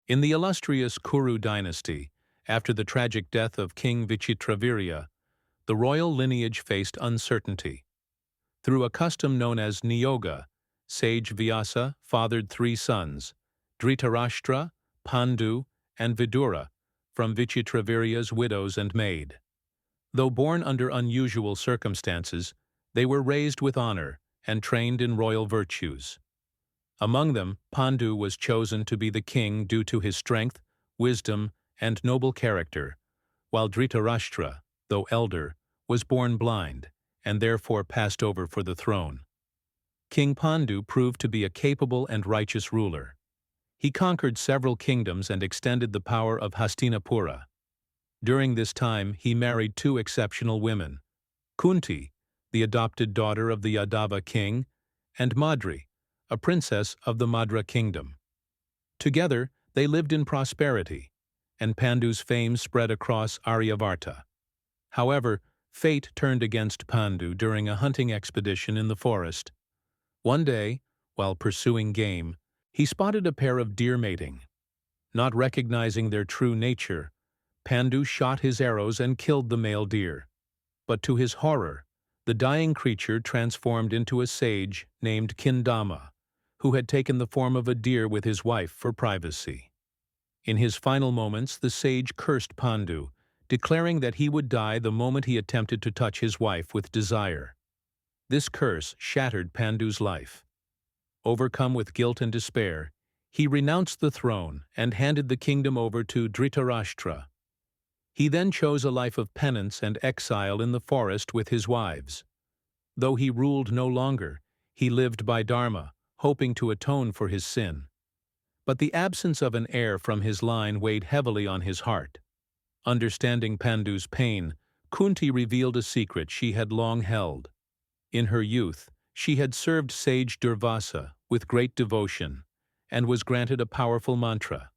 In the illustrious Kuru dynasty, after the tragic death of King Vichitravirya, the royal lineage faced uncertainty. Through a custom known as niyoga, Sage Vyasa fathered three sons, Dhritarashtra, Pandu, and Vidura, from Vichitravirya's widows and maid. Though born under unusual circumstances, they were raised with honor and trained in royal virtues. Among them, Pandu was chosen to be the king due to his strength, wisdom, and noble character, while Dhritarashtra, though elder, was born blind and therefore passed over for the throne. King Pandu proved to be a capable and righteous ruler. He conquered several kingdoms and extended the power of Hastinapura. During this time, he married two exceptional women, Kunti, the adopted daughter of the Yadava king, and Madri, a princess of the Madra kingdom. Together, they lived in prosperity, and Pandu's fame spread across Aryavarta. However, fate turned against Pandu during a hunting expedition in the forest. One day, while pursuing game, he spotted a pair of deer mating. Not recognizing their true nature, Pandu shot his arrows and killed the male deer. But to his horror, the dying creature transformed into a sage named Kindama, who had taken the form of a deer with his wife for privacy. In his final moments, the sage cursed Pandu, declaring that he would die the moment he attempted to touch his wife with desire. This curse shattered Pandu's life. Overcome with guilt and despair, he renounced the throne and handed the kingdom over to Dhritarashtra. He then chose a life of penance and exile in the forest with his wives. Though he ruled no longer, he lived by dharma, hoping to atone for his sin. But the absence of an heir from his line weighed heavily on his heart. Understanding Pandu's pain, Kunti revealed a secret she had long held. In her youth, she had served Sage Durvasa with great devotion and was granted a powerful mantra.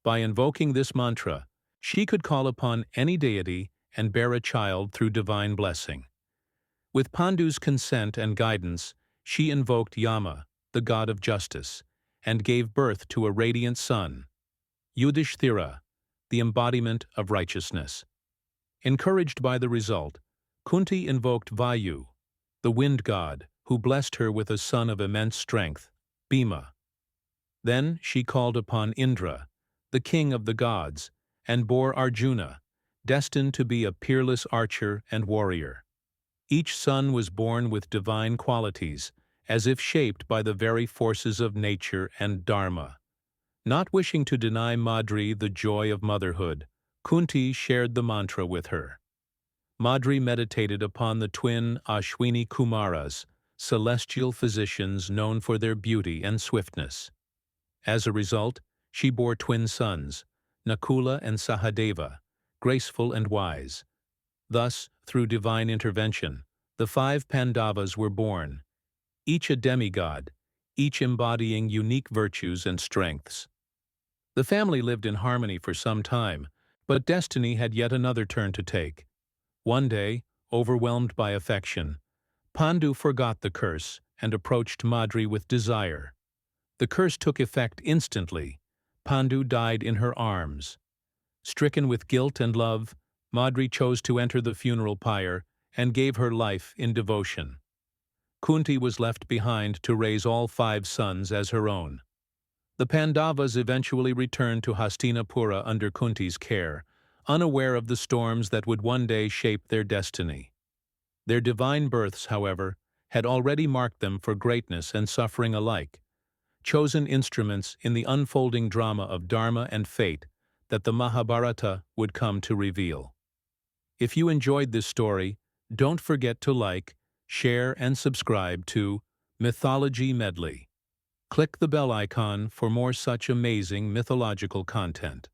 By invoking this mantra, she could call upon any deity and bear a child through divine blessing. With Pandu's consent and guidance, she invoked Yama, the god of justice, and gave birth to a radiant son, Yudhishthira, the embodiment of righteousness. Encouraged by the result, Kunti invoked Vayu, the wind god, who blessed her with a son of immense strength, Bhima. Then she called upon Indra, the king of the gods, and bore Arjuna, destined to be a peerless archer and warrior. Each son was born with divine qualities, as if shaped by the very forces of nature and dharma. Not wishing to deny Madri the joy of motherhood, Kunti shared the mantra with her. Madri meditated upon the twin Ashwini Kumaras, celestial physicians known for their beauty and swiftness. As a result, she bore twin sons, Nakula and Sahadeva, graceful and wise. Thus, through divine intervention, the 5 Pandavas were born, each a demigod, each embodying unique virtues and strengths. The family lived in harmony for some time, but destiny had yet another turn to take. One day, overwhelmed by affection, Pandu forgot the curse and approached Madri with desire. The curse took effect instantly. Pandu died in her arms. Stricken with guilt and love, Madri chose to enter the funeral pyre and gave her life in devotion. Kunti was left behind to raise all 5 sons as her own. The Pandavas eventually returned to Hastinapura under Kunti's care, unaware of the storms that would one day shape their destiny. Their divine births, however, had already marked them for greatness and suffering alike, chosen instruments in the unfolding drama of dharma and fate that the Mahabharata would come to reveal. If you enjoyed this story, don't forget to like, share, and subscribe to Mythology Medley. Click the bell icon for more such amazing mythological content.